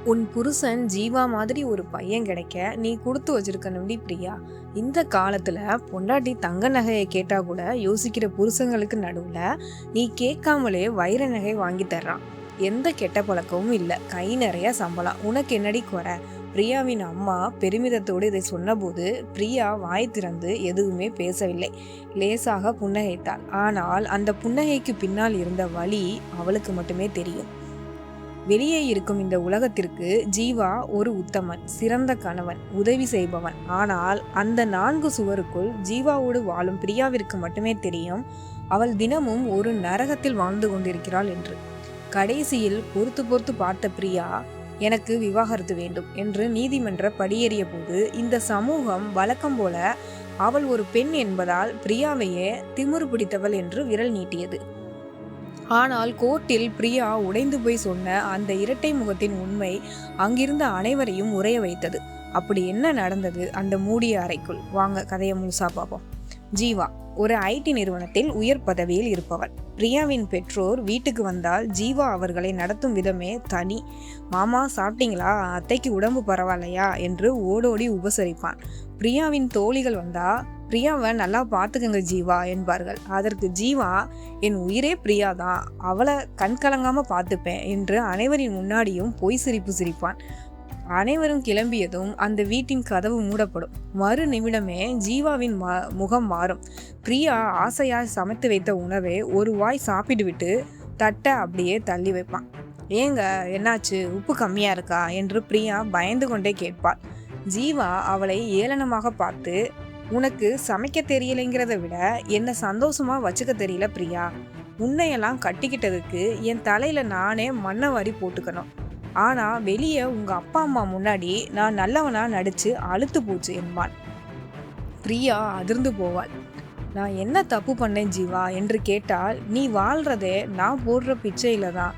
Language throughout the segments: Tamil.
உன் புருஷன் ஜீவா மாதிரி ஒரு பையன் கிடைக்க நீ கொடுத்து வச்சிருக்கணும்டி பிரியா. இந்த காலத்துல பொண்டாட்டி தங்க நகையை கேட்டா கூட யோசிக்கிற புருஷங்களுக்கு நடுவுல நீ கேட்காமலே வைர நகை வாங்கி தர்றான். எந்த கெட்ட பழக்கமும் இல்லை, கை நிறைய சம்பளம், உனக்கு என்னடி குறை? பிரியாவின் அம்மா பெருமிதத்தோடு இதை சொன்னபோது பிரியா வாய் திறந்து எதுவுமே பேசவில்லை. லேசாக புன்னகைத்தாள். ஆனால் அந்த புன்னகைக்கு பின்னால் இருந்த வலி அவளுக்கு மட்டுமே தெரியும். வெளியே இருக்கும் இந்த உலகத்திற்கு ஜீவா ஒரு உத்தமன், சிறந்த கணவன், உதவி செய்பவன். ஆனால் அந்த 4 சுவருக்குள் ஜீவாவோடு வாழும் பிரியாவிற்கு மட்டுமே தெரியும் அவள் தினமும் ஒரு நரகத்தில் வாழ்ந்து கொண்டிருக்கிறாள் என்று. கடைசியில் பொறுத்து பொறுத்து பார்த்த பிரியா, எனக்கு விவாகரத்து வேண்டும் என்று நீதிமன்ற படியேறிய போது இந்த சமூகம் வழக்கம் போல அவள் ஒரு பெண் என்பதால் பிரியாவையே திமிரு பிடித்தவள் என்று விரல் நீட்டியது. ஆனால் கோர்ட்டில் பிரியா உடைந்து போய் சொன்ன அந்த இரட்டை முகத்தின் உண்மை அங்கிருந்த அனைவரையும் உறைய வைத்தது. அப்படி என்ன நடந்தது அந்த மூடிய அறைக்குள்? வாங்க கதையை முழுசா பார்ப்போம். ஜீவா ஒரு ஐடி நிறுவனத்தில் உயர் பதவியில் இருப்பவள். பிரியாவின் பெற்றோர் வீட்டுக்கு வந்தால் ஜீவா அவர்களை நடத்தும் விதமே தனி. மாமா சாப்பிட்டீங்களா, அத்தைக்கு உடம்பு பரவாயில்லையா என்று ஓடோடி உபசரிப்பான். பிரியாவின் தோழிகள் வந்தா, பிரியாவை நல்லா பார்த்துக்கங்க ஜீவா என்பார்கள். அதற்கு ஜீவா, என் உயிரே பிரியா தான், அவளை கண்கலங்காம பார்த்துப்பேன் என்று அனைவரின் முன்னாடியும் பொய் சிரிப்பு சிரிப்பான். அனைவரும் கிளம்பியதும் அந்த வீட்டின் கதவு மூடப்படும். மறு நிமிடமே ஜீவாவின் முகம் மாறும். பிரியா ஆசையாய் சமைத்து வைத்த உணவை ஒரு வாய் சாப்பிட்டுவிட்டு தட்டை அப்படியே தள்ளி வைப்பான். ஏங்க என்னாச்சு, உப்பு கம்மியா இருக்கா என்று பிரியா பயந்து கொண்டே கேட்பாள். ஜீவா அவளை ஏளனமாக பார்த்து, உனக்கு சமைக்க தெரியலைங்கிறத விட என்ன சந்தோஷமா வச்சுக்க தெரியல பிரியா. உன்னையெல்லாம் கட்டிக்கிட்டதுக்கு என் தலையில நானே மண்ணை வாரி போட்டுக்கணும். ஆனா வெளியே உங்க அப்பா அம்மா முன்னாடி நான் நல்லவனா நடிச்சு அழுத்து போச்சு என்பான். பிரியா அதிர்ந்து போவாள். நான் என்ன தப்பு பண்ணேன் ஜீவா என்று கேட்டால், நீ வாழ்றதே நான் போடுற பிச்சையில தான்,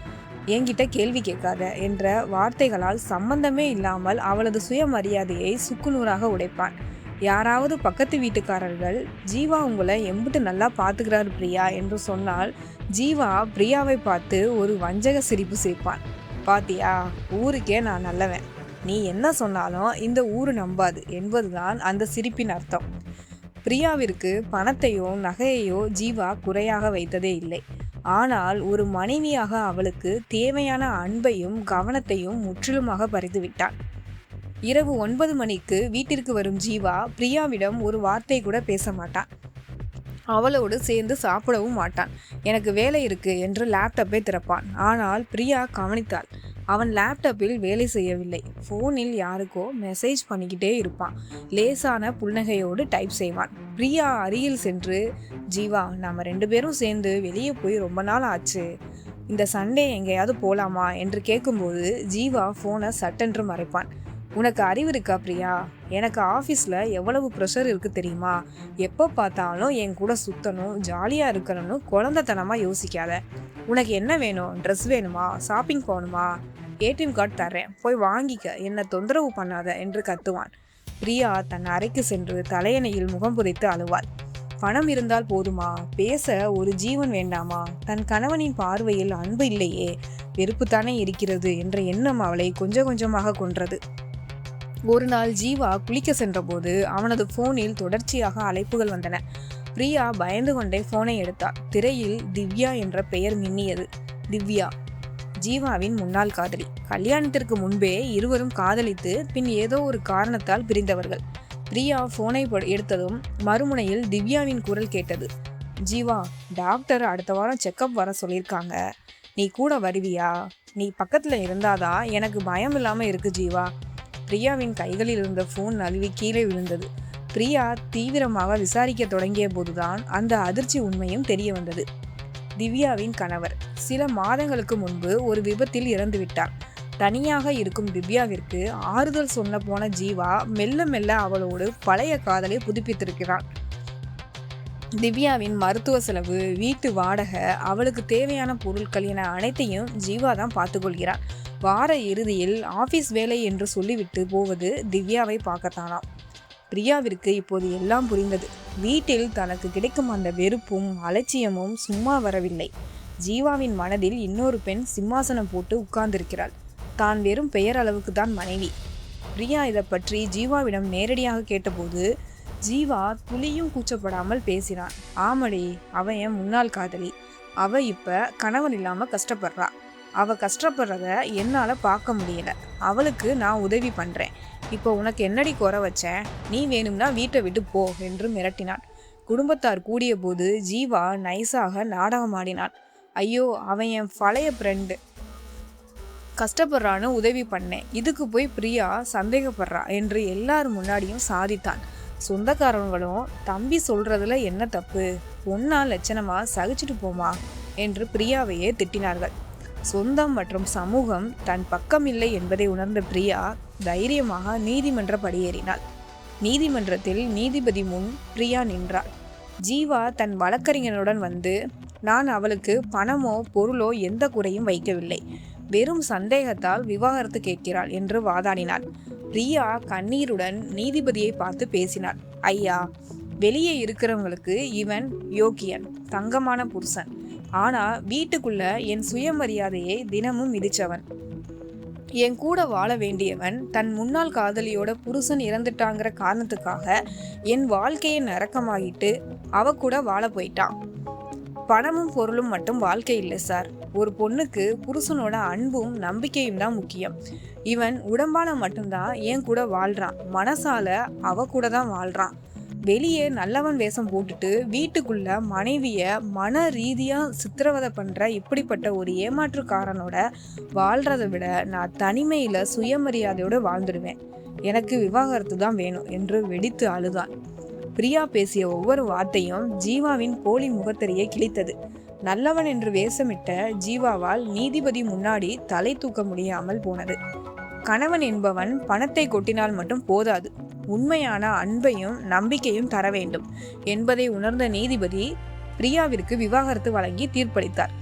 என்கிட்ட கேள்வி கேட்காத என்ற வார்த்தைகளால் சம்பந்தமே இல்லாமல் அவளது சுயமரியாதையை சுக்குநூறாக உடைப்பான். யாராவது பக்கத்து வீட்டுக்காரர்கள் ஜீவா உங்களை எம்பிட்டு நல்லா பார்த்துக்கிறாரு பிரியா என்று சொன்னால் ஜீவா பிரியாவை பார்த்து ஒரு வஞ்சக சிரிப்பு சிரிப்பான். பாத்தியா, ஊருக்கே நான் நல்லவன், நீ என்ன சொன்னாலும் இந்த ஊரு நம்பாது என்பதுதான் அந்த சிரிப்பின் அர்த்தம். பிரியாவிற்கு பணத்தையோ நகையையோ ஜீவா குறையாக வைத்ததே இல்லை. ஆனால் ஒரு மனைவியாக அவளுக்கு தேவையான அன்பையும் கவனத்தையும் முற்றிலுமாக பறித்து விட்டான். இரவு 9 மணிக்கு வீட்டிற்கு வரும் ஜீவா பிரியாவிடம் ஒரு வார்த்தை கூட பேச மாட்டான். அவளோடு சேர்ந்து சாப்பிடவும் மாட்டான். எனக்கு வேலை இருக்கு என்று லேப்டாப்பை திறப்பான். ஆனால் பிரியா கவனித்தாள். அவன் லேப்டாப்பில் வேலை செய்யவில்லை, ஃபோனில் யாருக்கோ மெசேஜ் பண்ணிக்கிட்டே இருப்பான். லேசான புன்னகையோடு டைப் செய்வான். பிரியா அருகில் சென்று, ஜீவா நம்ம 2 பேரும் சேர்ந்து வெளியே போய் ரொம்ப நாள் ஆச்சு, இந்த சண்டே எங்கேயாவது போலாமா என்று கேட்கும்போது ஜீவா ஃபோனை சட்டென்று மறைப்பான். உனக்கு அறிவு இருக்கா பிரியா? எனக்கு ஆஃபீஸில் எவ்வளவு ப்ரெஷர் இருக்குது தெரியுமா? எப்போ பார்த்தாலும் என் கூட சுற்றணும், ஜாலியாக இருக்கணும்னு குழந்தைத்தனமாக யோசிக்காத. உனக்கு என்ன வேணும்? ட்ரெஸ் வேணுமா? ஷாப்பிங் போகணுமா? ஏடிஎம் கார்டு தர்றேன், போய் வாங்கிக்க, என்னை தொந்தரவு பண்ணாத என்று கத்துவான். பிரியா தன் அறைக்கு சென்று தலையணையில் முகம் புதைத்து அழுவாள். பணம் இருந்தால் போதுமா? பேச ஒரு ஜீவன் வேண்டாமா? தன் கணவனின் பார்வையில் அன்பு இல்லையே, வெறுப்புத்தானே இருக்கிறது என்ற எண்ணம் அவளை கொஞ்சம் கொஞ்சமாக கொன்றது. ஒரு நாள் ஜீவா குளிக்க சென்றபோது அவனது போனில் தொடர்ச்சியாக அழைப்புகள் வந்தன. பிரியா பயந்து கொண்டே போனை எடுத்தாள். திரையில் திவ்யா என்ற பெயர் மின்னியது. திவ்யா ஜீவாவின் முன்னாள் காதலி. கல்யாணத்திற்கு முன்பே இருவரும் காதலித்து பின் ஏதோ ஒரு காரணத்தால் பிரிந்தவர்கள். பிரியா போனை எடுத்ததும் மறுமுனையில் திவ்யாவின் குரல் கேட்டது. ஜீவா, டாக்டர் அடுத்த வாரம் செக்கப் வர சொல்லியிருக்காங்க, நீ கூட வருவியா? நீ பக்கத்துல இருந்தாதான் எனக்கு பயம் இல்லாம இருக்கு ஜீவா. பிரியாவின் கைகளில் இருந்த போன் நழுவி கீழே விழுந்தது. பிரியா தீவிரமாக விசாரிக்க தொடங்கிய போதுதான் அந்த அதிர்ச்சி உண்மையும் தெரிய வந்தது. திவ்யாவின் கணவர் சில மாதங்களுக்கு முன்பு ஒரு விபத்தில் இறந்துவிட்டார். தனியாக இருக்கும் திவ்யாவிற்கு ஆறுதல் சொன்ன போன ஜீவா மெல்ல மெல்ல அவளோடு பழைய காதலை புதுப்பித்திருக்கிறான். திவ்யாவின் மருத்துவ செலவு, வீட்டு வாடகை, அவளுக்கு தேவையான பொருட்கள் என அனைத்தையும் ஜீவா தான் பார்த்துக்கொள்கிறான். வார இறுதியில் ஆஃபீஸ் வேலை என்று சொல்லிவிட்டு போவது திவ்யாவை பார்க்கத்தானாம். பிரியாவிற்கு இப்போது எல்லாம் புரிந்தது. வீட்டில் தனக்கு கிடைக்கும் அந்த வெறுப்பும் அலட்சியமும் சும்மா வரவில்லை. ஜீவாவின் மனதில் இன்னொரு பெண் சிம்மாசனம் போட்டு உட்கார்ந்திருக்கிறாள். தான் வெறும் பெயர் அளவுக்கு தான் மனைவி. பிரியா இதை பற்றி ஜீவாவிடம் நேரடியாக கேட்டபோது ஜீவா துளியும் கூச்சப்படாமல் பேசினான். ஆமடி, அவன் என் முன்னாள் காதலி. அவ இப்ப கணவன் இல்லாம கஷ்டப்படுறா. அவ கஷ்டப்படுறத என்னால பார்க்க முடியல. அவளுக்கு நான் உதவி பண்றேன். இப்போ உனக்கு என்னடி குறை வச்சேன்? நீ வேணும்னா வீட்டை விட்டு போ என்று மிரட்டினான். குடும்பத்தார் கூடிய போது ஜீவா நைஸாக நாடகம் ஆடினான். ஐயோ, அவன் என் பழைய ஃப்ரெண்டு, கஷ்டப்படுறான்னு உதவி பண்ணேன். இதுக்கு போய் பிரியா சந்தேகப்படுறா என்று எல்லார் முன்னாடியும் சாதித்தான். சொந்தக்காரங்களும் தம்பி சொல்றதுல என்ன தப்பு, பொண்ணா லட்சணமா சகிச்சுட்டு போமா என்று பிரியாவையே திட்டினார்கள். சொந்தம் மற்றும் சமூகம் தன் பக்கம் இல்லை என்பதை உணர்ந்த பிரியா தைரியமாக நீதிமன்ற படியேறினாள். நீதிமன்றத்தில் நீதிபதி முன் பிரியா நின்றாள். ஜீவா தன் வழக்கறிஞனுடன் வந்து, நான் அவளுக்கு பணமோ பொருளோ எந்த குறையும் வைக்கவில்லை, வெறும் சந்தேகத்தால் விவாகரத்து கேட்கிறாள் என்று வாதாடினாள். பிரியா கண்ணீருடன் நீதிபதியை பார்த்து பேசினாள். ஐயா, வெளியே இருக்கிறவங்களுக்கு இவன் யோக்கியன், தங்கமான புருஷன். ஆனா வீட்டுக்குள்ள என் சுயமரியாதையை தினமும் மிதிச்சவன். என் கூட வாழ வேண்டியவன் தன் முன்னாள் காதலியோட புருஷன் இறந்துட்டாங்கிற காரணத்துக்காக என் வாழ்க்கையை நரக்கமாகிட்டு அவ கூட வாழ போயிட்டான். பணமும் பொருளும் மட்டும் வாழ்க்கை இல்லை சார். ஒரு பொண்ணுக்கு புருஷனோட அன்பும் நம்பிக்கையும் தான் முக்கியம். இவன் உடம்பால மட்டும்தான் என் கூட வாழ்றான், மனசால அவ கூட தான் வாழ்றான். வெளியே நல்லவன் வேஷம் போட்டுட்டு வீட்டுக்குள்ள மனைவிய மன ரீதியா சித்திரவதை பண்ற இப்படிப்பட்ட ஒரு ஏமாற்றுக்காரனோட வாழ்றதை விட நான் தனிமையில சுயமரியாதையோட வாழ்ந்துடுவேன். எனக்கு விவாகரத்து தான் வேணும் என்று வெடித்து அழுதான். பிரியா பேசிய ஒவ்வொரு வார்த்தையும் ஜீவாவின் போலி முகத்தறியை கிழித்தது. நல்லவன் என்று வேஷமிட்ட ஜீவாவால் நீதிபதி முன்னாடி தலை தூக்க முடியாமல் போனது. கணவன் என்பவன் பணத்தை கொட்டினால் மட்டும் போதாது, உண்மையான அன்பையும் நம்பிக்கையும் தர வேண்டும் என்பதை உணர்ந்த நீதிபதி பிரியாவிற்கு விவாகரத்து வழங்கி தீர்ப்பளித்தார்.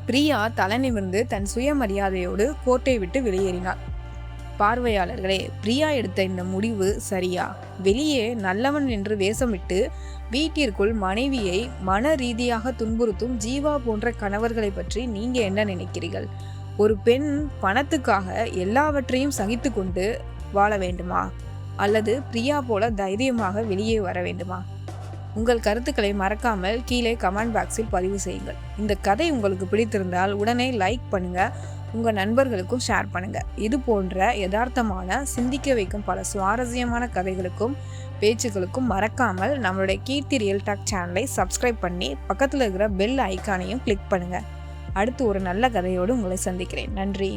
பிரியா தலை நிமிர்ந்து தன் சுயமரியாதையோடு கோர்ட்டை விட்டு வெளியேறினார். பார்வையாளர்களே, பிரியா எடுத்த இந்த முடிவு சரியா? வெளியே நல்லவன் என்று வேஷமிட்டு வீட்டிற்குள் மனைவியை மன ரீதியாக துன்புறுத்தும் ஜீவா போன்ற கணவர்களை பற்றி நீங்க என்ன நினைக்கிறீர்கள்? ஒரு பெண் பணத்துக்காக எல்லாவற்றையும் சகித்து கொண்டு வாழ வேண்டுமா, அல்லது பிரியா போல தைரியமாக வெளியே வர வேண்டுமா? உங்கள் கருத்துக்களை மறக்காமல் கீழே கமெண்ட் பாக்ஸில் பதிவு செய்யுங்கள். இந்த கதை உங்களுக்கு பிடித்திருந்தால் உடனே லைக் பண்ணுங்க, உங்க நண்பர்களுக்கும் ஷேர் பண்ணுங்க. இது போன்ற யதார்த்தமான சிந்திக்க வைக்கும் பல சுவாரஸ்யமான கதைகளுக்கும் பேச்சுக்களுக்கும் மறக்காமல் நம்மளுடைய கீர்த்தி ரியல் டாக் சேனலை சப்ஸ்கிரைப் பண்ணி பக்கத்தில் இருக்கிற பெல் ஐக்கானையும் கிளிக் பண்ணுங்க. அடுத்து ஒரு நல்ல கதையோடு உங்களை சந்திக்கிறேன். நன்றி.